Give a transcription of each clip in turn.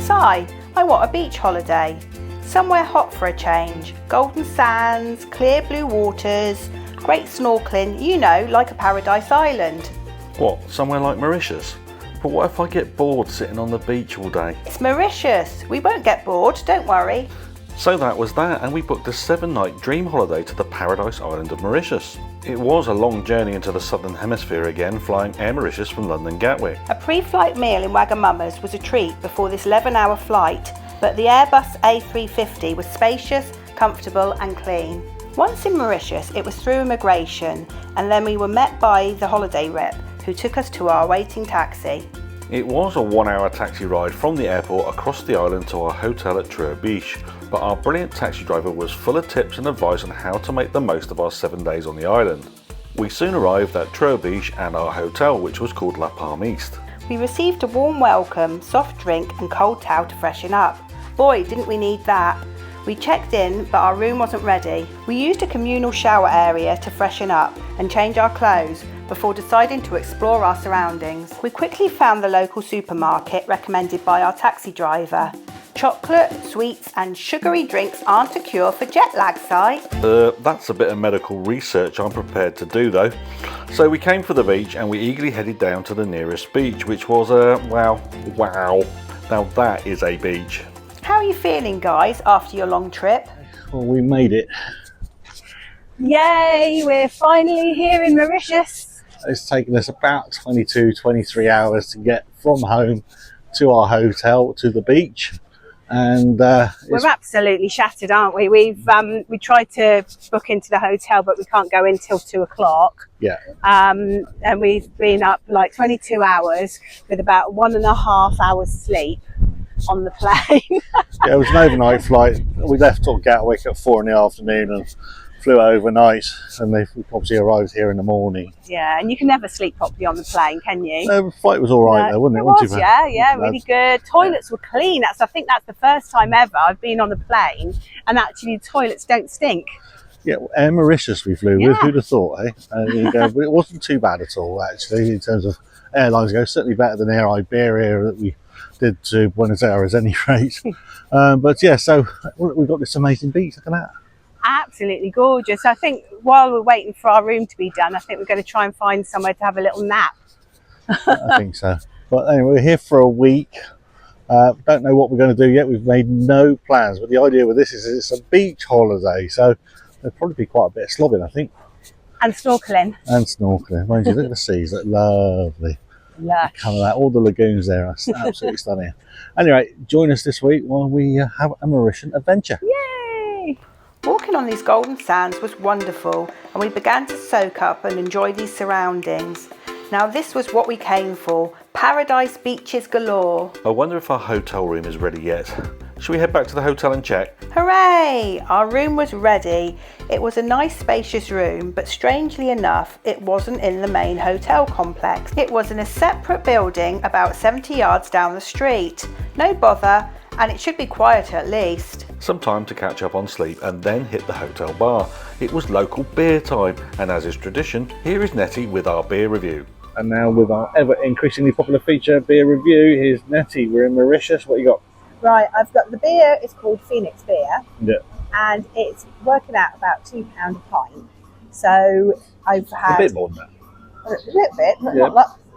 Si, I want a beach holiday. Somewhere hot for a change. Golden sands, clear blue waters, great snorkelling, you know, like a paradise island. What, somewhere like Mauritius? But what if I get bored sitting on the beach all day? It's Mauritius. We won't get bored, don't worry. So that was that, and we booked a 7-night dream holiday to the paradise island of Mauritius. It was a long journey into the southern hemisphere again, flying Air Mauritius from London Gatwick. A pre-flight meal in Wagamama's was a treat before this 11-hour flight, but the Airbus A350 was spacious, comfortable and clean. Once in Mauritius, it was through immigration, and then we were met by the holiday rep, who took us to our waiting taxi. It was a 1-hour taxi ride from the airport across the island to our hotel at Trou, but our brilliant taxi driver was full of tips and advice on how to make the most of our 7 days on the island. We soon arrived at Trou and our hotel, which was called La Palme East. We received a warm welcome, soft drink and cold towel to freshen up. Boy, didn't we need that. We checked in, but our room wasn't ready. We used a communal shower area to freshen up and change our clothes before deciding to explore our surroundings. We quickly found the local supermarket recommended by our taxi driver. Chocolate, sweets and sugary drinks aren't a cure for jet lag, Si. That's a bit of medical research I'm prepared to do though. So we came for the beach and we eagerly headed down to the nearest beach, which was wow. Now that is a beach. How are you feeling, guys, after your long trip? Well, we made it. Yay, we're finally here in Mauritius. It's taken us about 23 hours to get from home to our hotel to the beach. And we're absolutely shattered, aren't we? We tried to book into the hotel, but we can't go in till 2 o'clock. Yeah. And we've been up like 22 hours with about 1.5 hours sleep on the plane. Yeah, it was an overnight flight. We left at Gatwick at 4 in the afternoon and flew overnight, and we obviously arrived here in the morning. Yeah, and you can never sleep properly on the plane, can you? The flight was all right though, wasn't it? It was, yeah, really good. Toilets were clean. I think that's the first time ever I've been on a plane and actually the toilets don't stink. Yeah, Air Mauritius we flew with. Who'd have thought, eh? But it wasn't too bad at all, actually, in terms of airlines go. Certainly better than Air Iberia that we did to Buenos Aires, any rate. But yeah, so we've got this amazing beach. Look at that. Absolutely gorgeous. I think while we're waiting for our room to be done, I think we're going to try and find somewhere to have a little nap. I think so. But anyway, we're here for a week. Don't know what we're going to do yet. We've made no plans. But the idea with this is it's a beach holiday, so there'll probably be quite a bit of slobbing, I think. And snorkelling. And snorkelling. Mind you, look at the seas. Look lovely. Lush. Kind of that. All the lagoons there are absolutely stunning. Anyway, join us this week while we have a Mauritian adventure. Yay! Walking on these golden sands was wonderful, and we began to soak up and enjoy these surroundings. Now this was what we came for, paradise beaches galore. I wonder if our hotel room is ready yet. Should we head back to the hotel and check? Hooray! Our room was ready. It was a nice spacious room, but strangely enough, it wasn't in the main hotel complex. It was in a separate building about 70 yards down the street. No bother, and it should be quieter at least. Some time to catch up on sleep and then hit the hotel bar. It was local beer time, and as is tradition, here is Nettie with our beer review. And now with our ever increasingly popular feature, beer review, here's Nettie. We're in Mauritius. What you got? Right, I've got the beer. It's called Phoenix Beer. Yeah. And it's working out about £2 a pint. So I've had A bit more than that. a little bit, Yeah.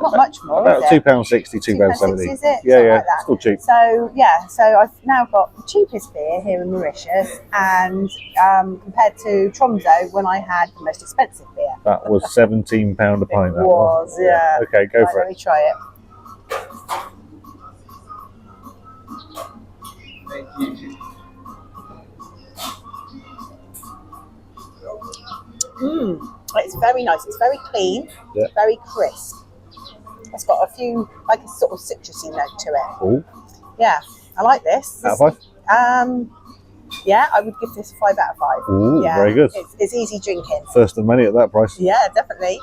not much more. About is it? £2.60, £2.70. Is it? Yeah, Something yeah. like that. Still cheap. So yeah, so I've now got the cheapest beer here in Mauritius, and compared to Tromso when I had the most expensive beer. That was £17 a pint. That was, yeah. Okay, go Right, for let it. me try it. It's very nice. It's very clean, Yeah. very crisp. It's got a few, like a sort of citrusy note to it. Ooh, Yeah, I like this. out of 5? Yeah, I would give this 5 out of 5. Ooh, Yeah, very good. It's easy drinking. First of many at that price. Yeah, definitely.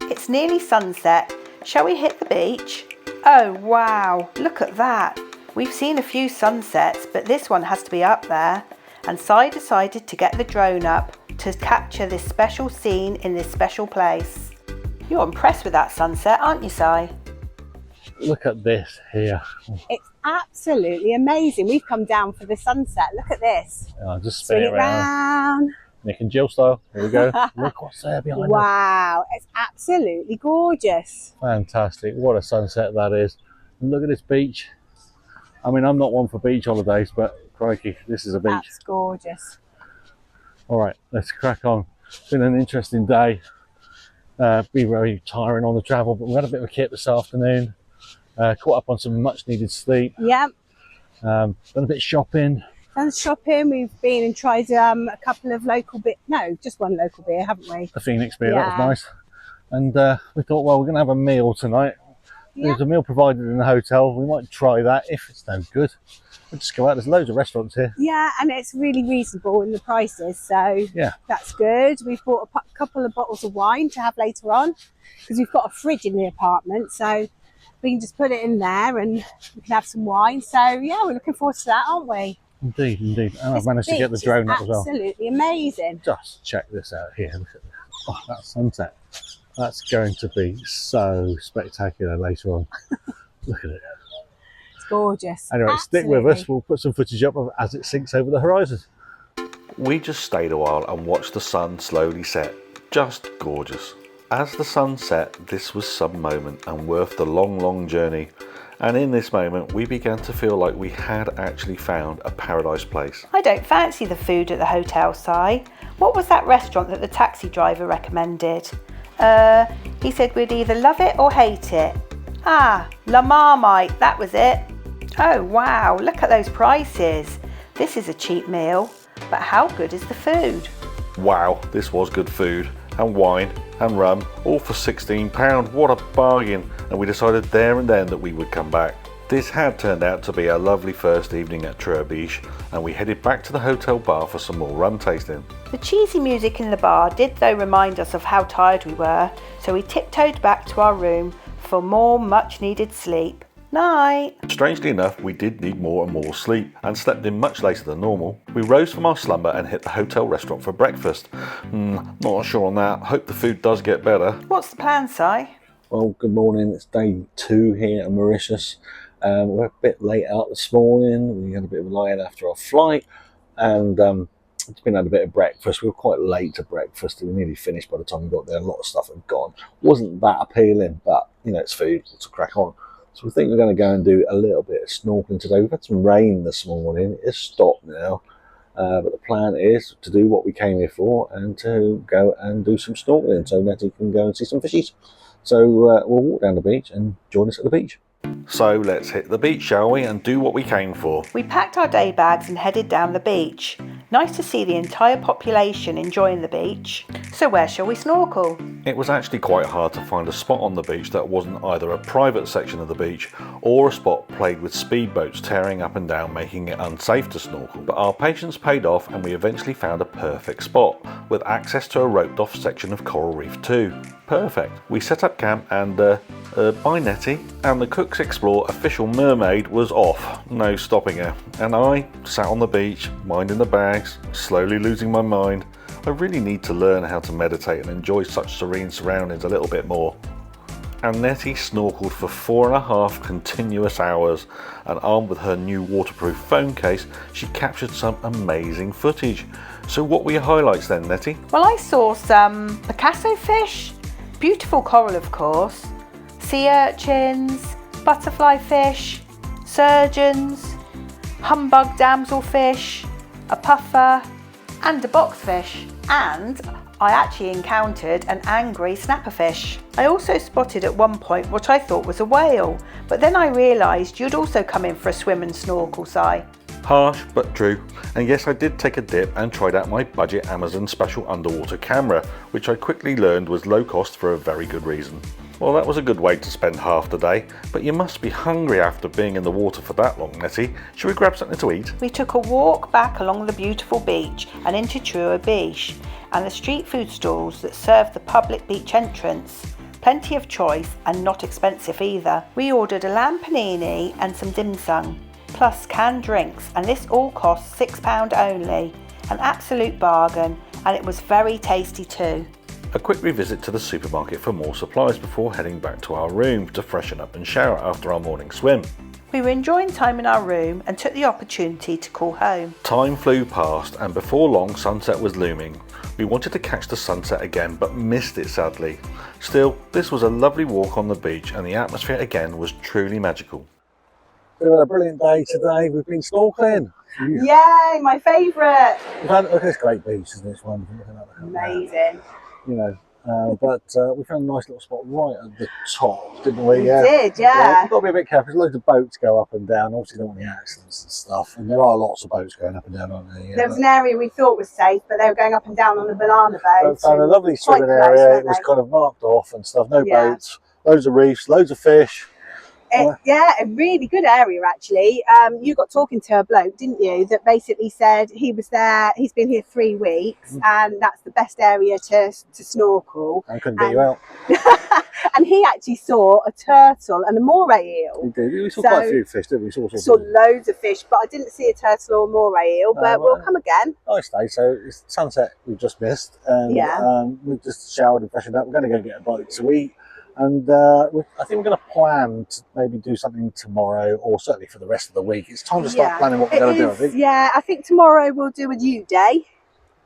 It's nearly sunset. Shall we hit the beach? Oh wow, look at that. We've seen a few sunsets, but this one has to be up there. And Si decided to get the drone up to capture this special scene in this special place. You're impressed with that sunset, aren't you, Si? look at this here. It's absolutely amazing. We've come down for the sunset. Look at this. I'll just spin Spin it around. Nick and Jill style. Here we go. Look what's there behind us. Wow, it's absolutely gorgeous. Fantastic. What a sunset that is. And look at this beach. I mean, I'm not one for beach holidays, but crikey, this is a beach. That's gorgeous. All right, let's crack on. It's been an interesting day. Be very tiring on the travel, but we had a bit of a kit this afternoon. Caught up on some much needed sleep. Yep. Done a bit of shopping. Done shopping. We've been and tried a couple of just one local beer, haven't we? The Phoenix beer, that was nice. And we thought, well, we're going to have a meal tonight. Yeah. There's a meal provided in the hotel. We might try that. If it's no good, we'll just go out. There's loads of restaurants here. Yeah, and it's really reasonable in the prices, so yeah, that's good. We've bought a couple of bottles of wine to have later on because we've got a fridge in the apartment, so we can just put it in there and we can have some wine. So yeah, we're looking forward to that, aren't we? Indeed, indeed. And I've managed to get the drone up as well. Absolutely amazing. Just check this out here. Look at this. Oh, that sunset. That's going to be so spectacular later on. Look at it. It's gorgeous. Anyway, stick with us. We'll put some footage up as it sinks over the horizon. We just stayed a while and watched the sun slowly set. Just gorgeous. As the sun set, this was some moment and worth the long journey. And in this moment, we began to feel like we had actually found a paradise place. I don't fancy the food at the hotel, Si. What was that restaurant that the taxi driver recommended? He said we'd either love it or hate it. Ah, La Marmite, that was it. Oh wow, look at those prices. This is a cheap meal, but how good is the food? Wow, this was good food. And wine and rum, all for £16. What a bargain. And we decided there and then that we would come back. This had turned out to be a lovely first evening at Trou, and we headed back to the hotel bar for some more rum tasting. The cheesy music in the bar did though remind us of how tired we were, so we tiptoed back to our room for more much needed sleep. Night. Strangely enough, we did need more and more sleep and slept in much later than normal. We rose from our slumber and hit the hotel restaurant for breakfast. Not sure on that. Hope the food does get better. What's the plan, Si? Well, good morning. It's day 2 here at Mauritius. We're a bit late out this morning. We had a bit of a lie-in after our flight, and it's been had a bit of breakfast. We were quite late to breakfast. We were nearly finished by the time we got there. A lot of stuff had gone. Wasn't that appealing, but you know, it's food. It's a crack on. So we think we're going to go and do a little bit of snorkeling today. We've had some rain this morning. It's stopped now, but the plan is to do what we came here for and to go and do some snorkeling so Nettie can go and see some fishies. So we'll walk down the beach and join us at the beach. So let's hit the beach, shall we, and do what we came for. We packed our day bags and headed down the beach. Nice to see the entire population enjoying the beach. So where shall we snorkel? It was actually quite hard to find a spot on the beach that wasn't either a private section of the beach or a spot plagued with speedboats tearing up and down, making it unsafe to snorkel. But our patience paid off and we eventually found a perfect spot with access to a roped off section of coral reef too. Perfect. We set up camp and bye Nettie, and the Cook's Explore official mermaid was off, no stopping her, and I sat on the beach minding the bags, slowly losing my mind. I really need to learn how to meditate and enjoy such serene surroundings a little bit more. And Nettie snorkeled for 4.5 continuous hours, and armed with her new waterproof phone case, she captured some amazing footage. So what were your highlights then, Nettie? Well, I saw some Picasso fish, beautiful coral of course, sea urchins, butterfly fish, surgeons, humbug damselfish, a puffer and a boxfish, and I actually encountered an angry snapperfish. I also spotted at one point what I thought was a whale, but then I realised you'd also come in for a swim and snorkel, Si. Harsh but true, and yes, I did take a dip and tried out my budget Amazon special underwater camera, which I quickly learned was low cost for a very good reason. Well, that was a good way to spend half the day, but you must be hungry after being in the water for that long, Nettie. Should we grab something to eat? We took a walk back along the beautiful beach and into Trou and the street food stalls that serve the public beach entrance. Plenty of choice and not expensive either. We ordered a lamb panini and some dim sum, plus canned drinks, and this all cost £6 only. An absolute bargain, and it was very tasty too. A quick revisit to the supermarket for more supplies before heading back to our room to freshen up and shower after our morning swim. We were enjoying time in our room and took the opportunity to call home. Time flew past and before long sunset was looming. We wanted to catch the sunset again but missed it sadly. Still, this was a lovely walk on the beach and the atmosphere again was truly magical. We've had a brilliant day today. We've been snorkelling. Yay, my favourite! We've had, look, it's a great beach, isn't it? It's wonderful. Amazing. You know, but we found a nice little spot right at the top, didn't we? We did, yeah. We've got to be a bit careful. There's loads of boats go up and down. Obviously, don't want any accidents and stuff. And there are lots of boats going up and down, aren't there? Yeah, There was an area we thought was safe, but they were going up and down on the banana boat. We found a lovely swimming Quite close, area. weren't It was they? kind of marked off and stuff. No Yeah. boats, loads of reefs, loads of fish. Yeah, a really good area actually. You got talking to a bloke, didn't you, that basically said he was there, he's been here 3 weeks and that's the best area to snorkel. I couldn't get you out. And he actually saw a turtle and a moray eel. We did. We saw So- quite a few fish, didn't we? We Saw loads of fish, but I didn't see a turtle or a moray eel, but we'll right. come again. Nice day. So it's sunset we've just missed. And Yeah. we've just showered and freshened up. We're going to go get a bite to eat. And I think we're going to plan to maybe do something tomorrow or certainly for the rest of the week. It's time to start planning what we're going to do, I think. Yeah, I think tomorrow we'll do a U day.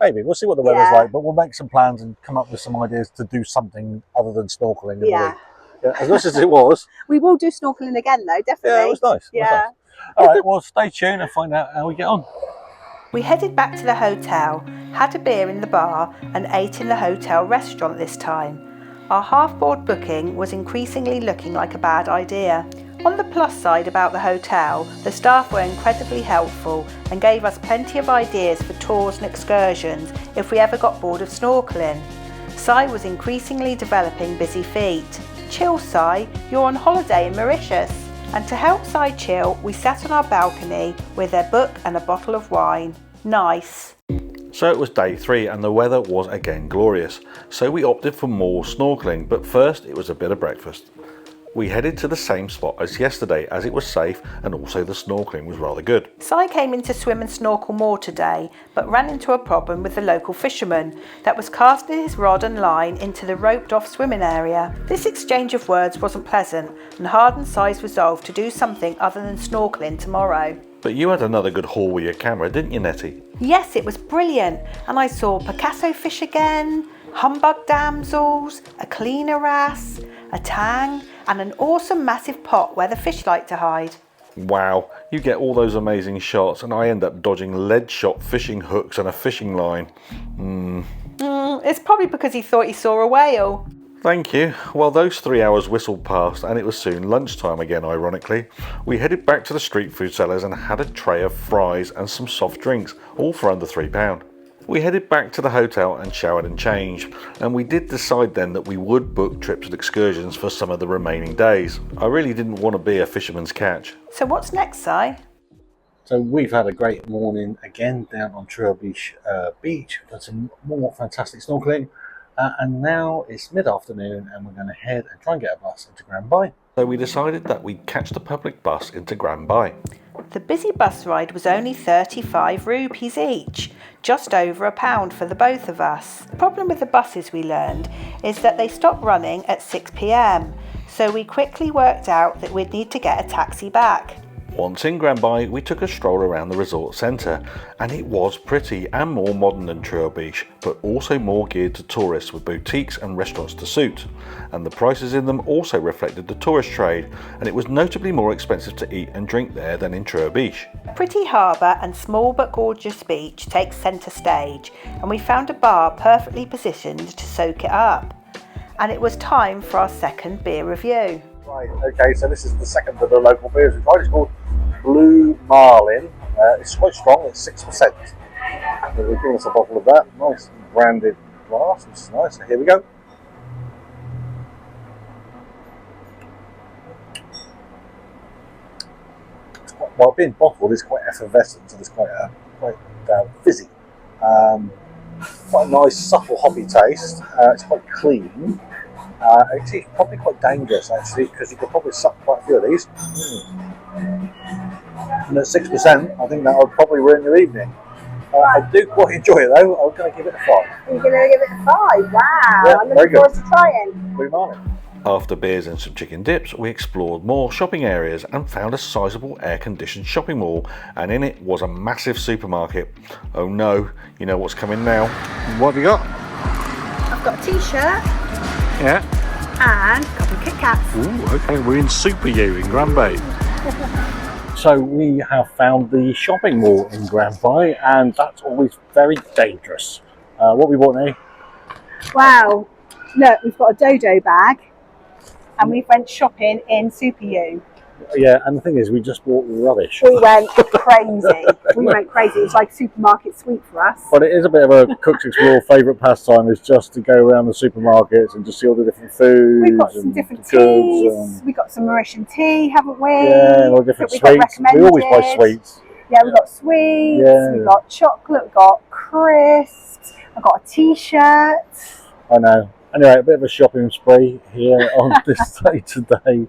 Maybe. We'll see what the weather's Yeah. like, but we'll make some plans and come up with some ideas to do something other than snorkelling in the Yeah. week. Yeah, as much as it was. We will do snorkeling again though, definitely. Yeah, it was nice. It was Yeah. nice. All right, well, stay tuned and find out how we get on. We headed back to the hotel, had a beer in the bar and ate in the hotel restaurant this time. Our half-board booking was increasingly looking like a bad idea. On the plus side about the hotel, the staff were incredibly helpful and gave us plenty of ideas for tours and excursions if we ever got bored of snorkelling. Si was increasingly developing busy feet. Chill, Si, you're on holiday in Mauritius. And to help Si chill, we sat on our balcony with a book and a bottle of wine. Nice. So it was day 3 and the weather was again glorious, so we opted for more snorkelling, but first it was a bit of breakfast. We headed to the same spot as yesterday as it was safe and also the snorkelling was rather good. Si came in to swim and snorkel more today, but ran into a problem with the local fisherman that was casting his rod and line into the roped off swimming area. This exchange of words wasn't pleasant and hardened Si's resolve to do something other than snorkelling tomorrow. But you had another good haul with your camera, didn't you, Nettie? Yes, it was brilliant, and I saw Picasso fish again, humbug damsels, a cleaner wrasse, a tang, and an awesome massive pot where the fish like to hide. Wow, you get all those amazing shots and I end up dodging lead shot fishing hooks and a fishing line. It's probably because he thought he saw a whale. Thank you. Well, those 3 hours whistled past and it was soon lunchtime again, ironically. We headed back to the street food sellers and had a tray of fries and some soft drinks, all for under £3. We headed back to the hotel and showered and changed, and we did decide then that we would book trips and excursions for some of the remaining days. I really didn't want to be a fisherman's catch. So what's next, Si? So we've had a great morning again down on Trou Beach. We've done some more fantastic snorkelling. And now it's mid-afternoon and we're going to head and try and get a bus into Grand Baie. So we decided that we'd catch the public bus into Grand Baie. The busy bus ride was only 35 rupees each, just over £1 for the both of us. The problem with the buses, we learned, is that they stop running at 6 p.m, so we quickly worked out that we'd need to get a taxi back. Once in Grand Baie, we took a stroll around the resort centre, and it was pretty and more modern than Trou Beach, but also more geared to tourists with boutiques and restaurants to suit. And the prices in them also reflected the tourist trade, and it was notably more expensive to eat and drink there than in Trou Beach. A pretty harbour and small but gorgeous beach takes centre stage, and we found a bar perfectly positioned to soak it up. And it was time for our second beer review. Right, okay, so this is the second of the local beers we've tried. It's called Blue Marlin. It's quite strong, it's 6%. So they've given us a bottle of that. Nice branded glass, which is nice. So here we go. It's quite, well, being bottled is quite effervescent, so it's quite fizzy. Quite a nice, subtle hoppy taste. It's quite clean. It's probably quite dangerous actually, because you could probably suck quite a few of these. And at 6%, I think that would probably ruin your evening. I do quite enjoy it though. I'm going to give it a 5. You're going to give it a 5? Wow. Yeah, I'm very looking forward to trying. Blue Marlin. After beers and some chicken dips, we explored more shopping areas and found a sizable air-conditioned shopping mall, and in it was a massive supermarket. Oh no, you know what's coming now. What have you got? I've got a t-shirt Yeah. and a couple of Kit Kats. Ooh, okay, we're in Super U in Grand Baie. So we have found the shopping mall in Grand Baie, and that's always very dangerous. What we bought now? Wow. Look, we've got a Dodo bag and we went shopping in Super U. Yeah, and the thing is, we just bought rubbish. We went crazy. We went crazy. It was like supermarket sweep for us. But it is a bit of a Cook's Explore favourite pastime, is just to go around the supermarkets and just see all the different foods. We've got some different teas. We've got some Mauritian tea, haven't we? Yeah, all different sweets. We always buy sweets. Yeah, we've got sweets. Yeah. We've got chocolate. We've got crisps. I've got a t-shirt. I know. Anyway, a bit of a shopping spree here on this day today.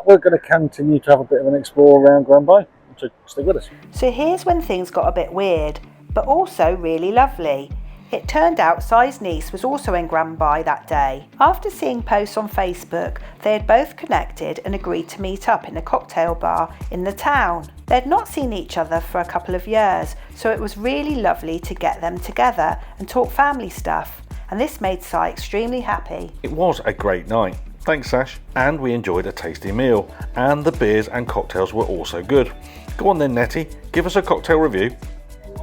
We're going to continue to have a bit of an explore around Grand Baie, so stay with us. So here's when things got a bit weird, but also really lovely. It turned out Sai's niece was also in Grand Baie that day. After seeing posts on Facebook, they had both connected and agreed to meet up in a cocktail bar in the town. They had not seen each other for a couple of years, so it was really lovely to get them together and talk family stuff. And this made Sai extremely happy. It was a great night. Thanks, Sash. And we enjoyed a tasty meal, and the beers and cocktails were also good. Go on then, Nettie, give us a cocktail review.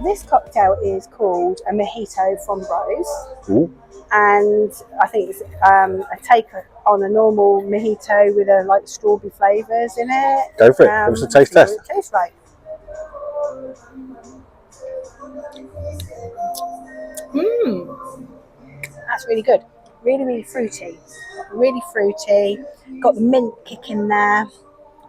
This cocktail is called a mojito from Rose. Ooh. And I think it's a take on a normal mojito with a like strawberry flavours in it. Go for it. Give us a taste test. What it tastes like. That's really good. Really, really fruity. Really fruity. Got the mint kick in there.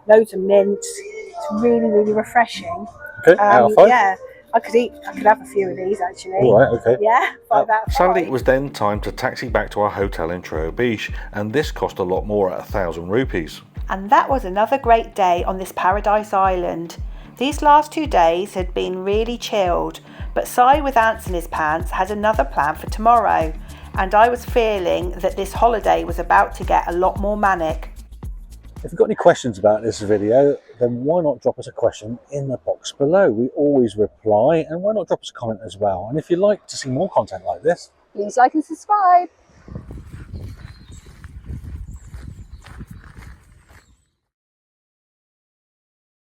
Loads of mint. It's really, really refreshing. Okay, out of 5? Yeah, I could have a few of these actually. All right, okay. Yeah, 5 out of 5. Sadly, it was then time to taxi back to our hotel in Trou, and this cost a lot more at 1,000 rupees. And that was another great day on this paradise island. These last 2 days had been really chilled, but Sai with ants in his pants had another plan for tomorrow, and I was feeling that this holiday was about to get a lot more manic. If you've got any questions about this video, then why not drop us a question in the box below? We always reply, and why not drop us a comment as well? And if you'd like to see more content like this, Please like and subscribe.